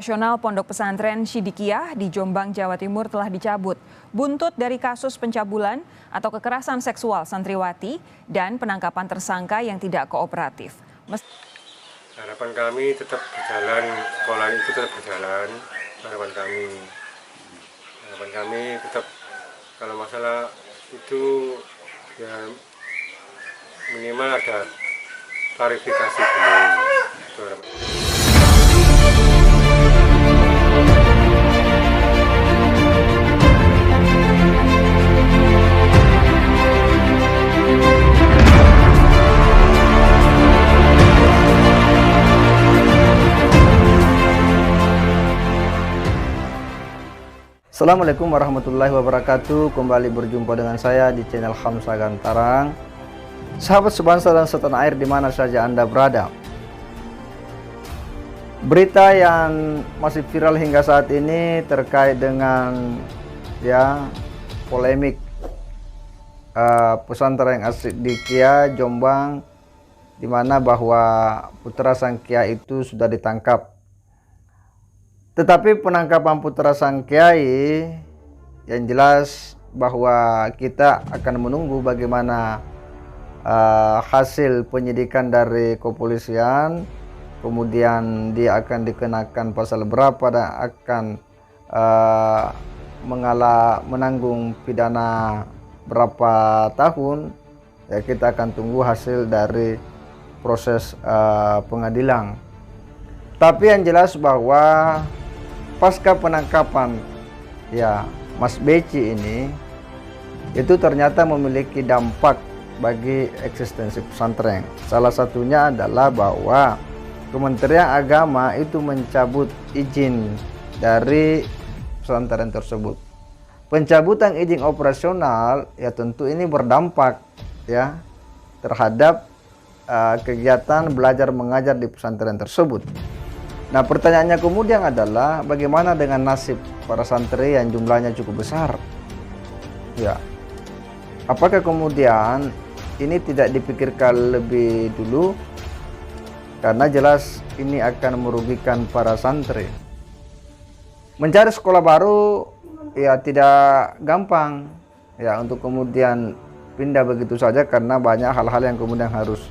Operasional Pondok Pesantren Sidikiyah di Jombang, Jawa Timur telah dicabut. Buntut dari kasus pencabulan atau kekerasan seksual santriwati dan penangkapan tersangka yang tidak kooperatif. Harapan kami tetap berjalan, sekolah itu tetap berjalan. Harapan kami tetap, kalau masalah itu ya minimal ada klarifikasi dulu. Itu harapan. Assalamualaikum warahmatullahi wabarakatuh. Kembali berjumpa dengan saya di channel Khamsa Gantarang. Sahabat sebangsa dan setanah air di mana saja Anda berada. Berita yang masih viral hingga saat ini terkait dengan polemik pesantren As-Siddiqiyah Jombang, di mana bahwa putra sang kiai itu sudah ditangkap. Tetapi penangkapan putra sang kiai yang jelas bahwa kita akan menunggu bagaimana hasil penyidikan dari kepolisian, kemudian dia akan dikenakan pasal berapa dan akan menanggung pidana berapa tahun. Ya, kita akan tunggu hasil dari proses pengadilan. Tapi yang jelas bahwa pasca penangkapan Mas Beci ini itu ternyata memiliki dampak bagi eksistensi pesantren. Salah satunya adalah bahwa Kementerian Agama itu mencabut izin dari pesantren tersebut. Pencabutan izin operasional tentu ini berdampak terhadap kegiatan belajar mengajar di pesantren tersebut. Nah, pertanyaannya kemudian adalah bagaimana dengan nasib para santri yang jumlahnya cukup besar? Apakah kemudian ini tidak dipikirkan lebih dulu? Karena jelas ini akan merugikan para santri. Mencari sekolah baru tidak gampang untuk kemudian pindah begitu saja, karena banyak hal-hal yang kemudian harus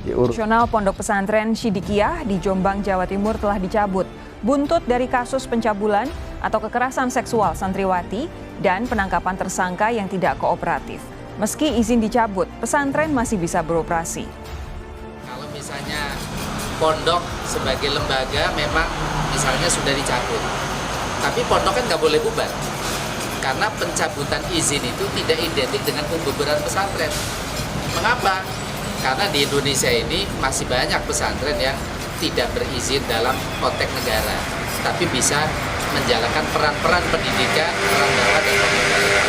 diurus. Operasional Pondok Pesantren Sidikiyah di Jombang, Jawa Timur telah dicabut. Buntut dari kasus pencabulan atau kekerasan seksual santriwati dan penangkapan tersangka yang tidak kooperatif. Meski izin dicabut, pesantren masih bisa beroperasi. Kalau misalnya pondok sebagai lembaga memang misalnya sudah dicabut, tapi pondok kan nggak boleh bubar. Karena pencabutan izin itu tidak identik dengan pembubaran pesantren. Mengapa? Karena di Indonesia ini masih banyak pesantren yang tidak berizin dalam konteks negara, tapi bisa menjalankan peran-peran pendidikan, peran dakwah dan pembelajaran.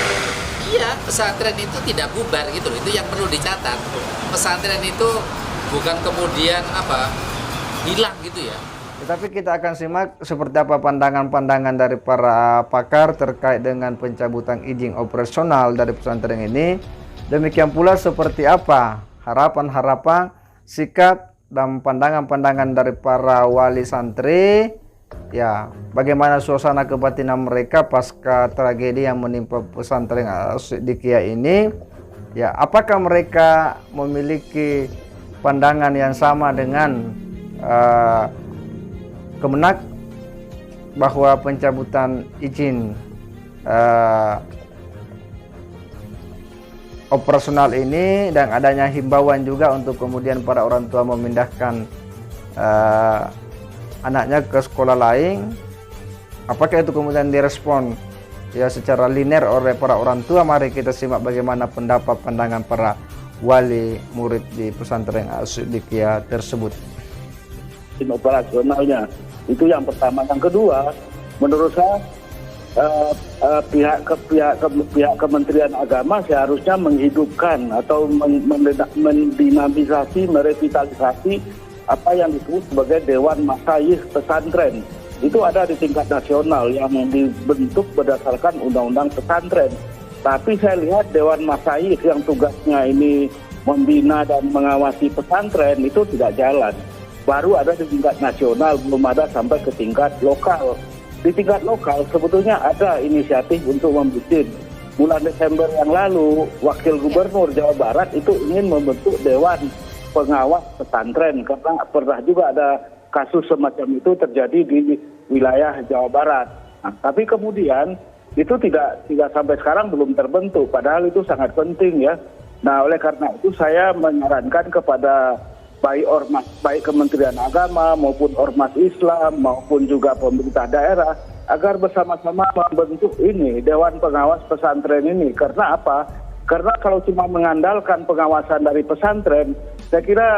Iya, pesantren itu tidak bubar gitu loh. Itu yang perlu dicatat. Pesantren itu bukan kemudian hilang gitu ya. Tetapi kita akan simak seperti apa pandangan-pandangan dari para pakar terkait dengan pencabutan izin operasional dari pesantren ini. Demikian pula seperti apa harapan-harapan, sikap dan pandangan-pandangan dari para wali santri, bagaimana suasana kebatinan mereka pasca tragedi yang menimpa pesantren As-Siddiqiyah ini. Apakah mereka memiliki pandangan yang sama dengan Kemenak bahwa pencabutan izin operasional ini dan adanya himbauan juga untuk kemudian para orang tua memindahkan anaknya ke sekolah lain. Apakah itu kemudian direspon secara linear oleh para orang tua? Mari kita simak bagaimana pendapat pandangan para wali murid di pesantren As-Siddiqiyah tersebut. Operasionalnya itu yang pertama. Yang kedua, menurut saya pihak Kementerian Agama seharusnya menghidupkan atau mendinamisasi, merevitalisasi apa yang disebut sebagai Dewan Masyayikh Pesantren. Itu ada di tingkat nasional yang dibentuk berdasarkan Undang-Undang Pesantren. Tapi saya lihat Dewan Masyayikh yang tugasnya ini membina dan mengawasi pesantren itu tidak jalan. baru ada di tingkat nasional, belum ada sampai ke tingkat lokal. Di tingkat lokal sebetulnya ada inisiatif untuk membuat. Bulan Desember yang lalu, Wakil Gubernur Jawa Barat itu ingin membentuk Dewan Pengawas Pesantren karena pernah juga ada kasus semacam itu terjadi di wilayah Jawa Barat. Nah, tapi kemudian itu tidak sampai sekarang belum terbentuk, padahal itu sangat penting ya. Nah, oleh karena itu saya menyarankan kepada baik Kementerian Agama maupun Ormas Islam maupun juga pemerintah daerah agar bersama-sama membentuk ini Dewan Pengawas Pesantren ini. Karena apa? Karena kalau cuma mengandalkan pengawasan dari pesantren, saya kira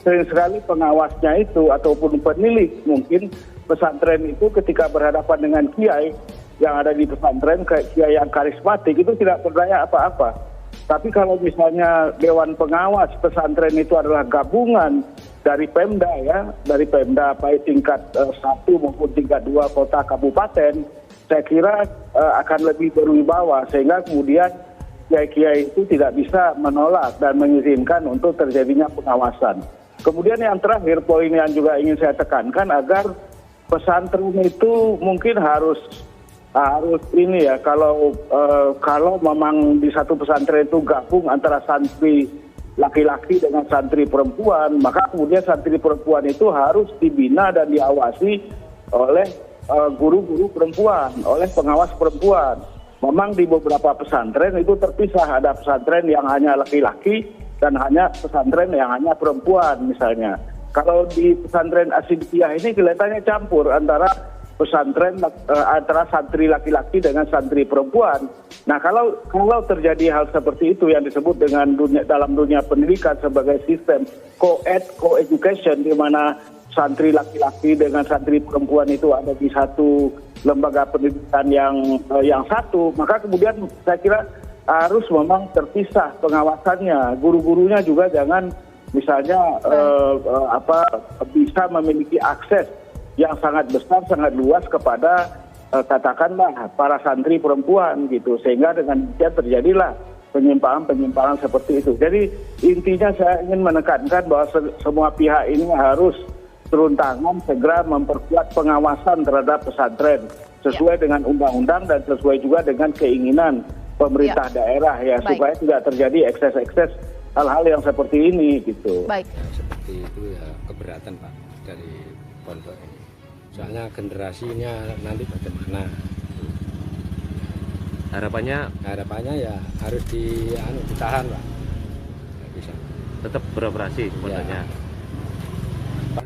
sering sekali pengawasnya itu ataupun penilik mungkin pesantren itu ketika berhadapan dengan kiai yang ada di pesantren, kiai yang karismatik itu tidak berdaya apa-apa. Tapi kalau misalnya Dewan Pengawas Pesantren itu adalah gabungan dari Pemda ya, dari Pemda baik tingkat 1 maupun tingkat 2 kota kabupaten, saya kira akan lebih berwibawa sehingga kemudian kiai-kiai itu tidak bisa menolak dan mengizinkan untuk terjadinya pengawasan. Kemudian yang terakhir poin yang juga ingin saya tekankan agar pesantren itu mungkin harus ini ya, kalau memang di satu pesantren itu gabung antara santri laki-laki dengan santri perempuan, maka kemudian santri perempuan itu harus dibina dan diawasi oleh guru-guru perempuan, oleh pengawas perempuan. Memang di beberapa pesantren itu terpisah, ada pesantren yang hanya laki-laki dan hanya pesantren yang hanya perempuan misalnya. Kalau di pesantren Asyidiyah ini kelihatannya campur antara pesantren antara santri laki-laki dengan santri perempuan. Nah, kalau terjadi hal seperti itu yang disebut dengan dalam dunia pendidikan sebagai sistem co-education, di mana santri laki-laki dengan santri perempuan itu ada di satu lembaga pendidikan yang satu, maka kemudian saya kira harus memang terpisah pengawasannya. Guru-gurunya juga jangan misalnya bisa memiliki akses yang sangat besar, sangat luas kepada katakanlah para santri perempuan gitu, sehingga dengan demikian terjadilah penyimpangan seperti itu. Jadi intinya saya ingin menekankan bahwa semua pihak ini harus turun tangan segera memperkuat pengawasan terhadap pesantren sesuai dengan undang-undang dan sesuai juga dengan keinginan pemerintah daerah ya, supaya tidak terjadi ekses-ekses hal-hal yang seperti ini gitu. Yang seperti itu ya keberatan Pak dari pondok ini. Soalnya generasinya nanti bagaimana? Harapannya ya harus ditahan Pak. Nggak bisa. Tetap beroperasi pondoknya.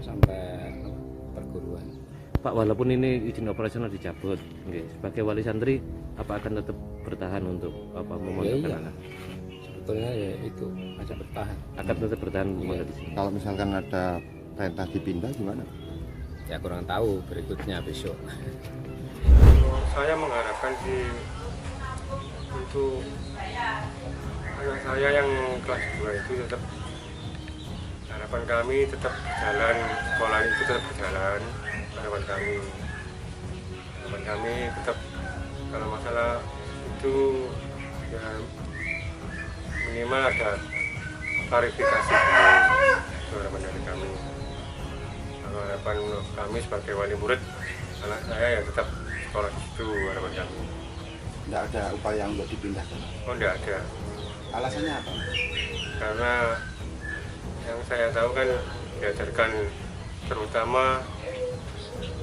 Sampai perguruan. Pak, walaupun ini izin operasional dicabut, sebagai wali santri apa akan tetap bertahan untuk memondokkan anak? Sebetulnya ya itu aja bertahan. Akan tetap bertahan memondok di sini. Kalau misalkan ada perintah dipindah gimana? Ya kurang tahu berikutnya besok. Saya mengharapkan sih untuk anak saya yang kelas 2 itu tetap, harapan kami tetap berjalan, sekolah itu tetap berjalan. Harapan kami tetap, kalau masalah itu ya minimal ada klarifikasi dulu. Itu harapan dari kami. Kalau harapan kami sebagai wali murid, anak saya ya tetap sekolah di situ, harapan kami. Tidak ada upaya untuk dipindahkan? Oh, tidak ada. Alasannya apa? Karena yang saya tahu kan diajarkan terutama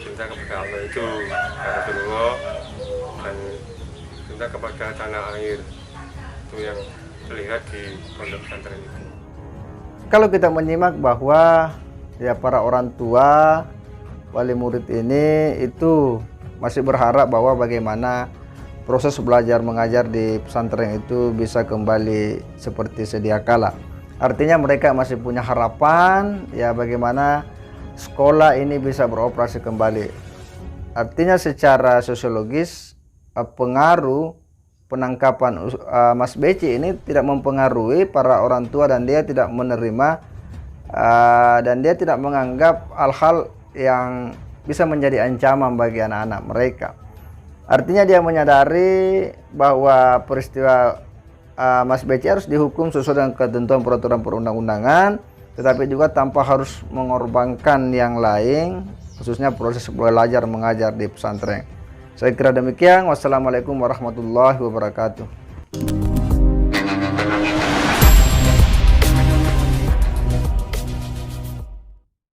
cinta kepada Allah itu, Rasulullah, dan cinta kepada tanah air, itu yang terlihat di pondok pesantren itu. Kalau kita menyimak bahwa ya para orang tua wali murid ini itu masih berharap bahwa bagaimana proses belajar mengajar di pesantren itu bisa kembali seperti sedia kala. Artinya mereka masih punya harapan ya bagaimana sekolah ini bisa beroperasi kembali. Artinya secara sosiologis pengaruh penangkapan Mas Beci ini tidak mempengaruhi para orang tua dan dia tidak menerima dan dia tidak menganggap hal-hal yang bisa menjadi ancaman bagi anak-anak mereka. Artinya dia menyadari bahwa peristiwa Mas Beci harus dihukum sesuai dengan ketentuan peraturan perundang-undangan tetapi juga tanpa harus mengorbankan yang lain, khususnya proses belajar mengajar di pesantren. Saya kira demikian. Wassalamualaikum warahmatullahi wabarakatuh.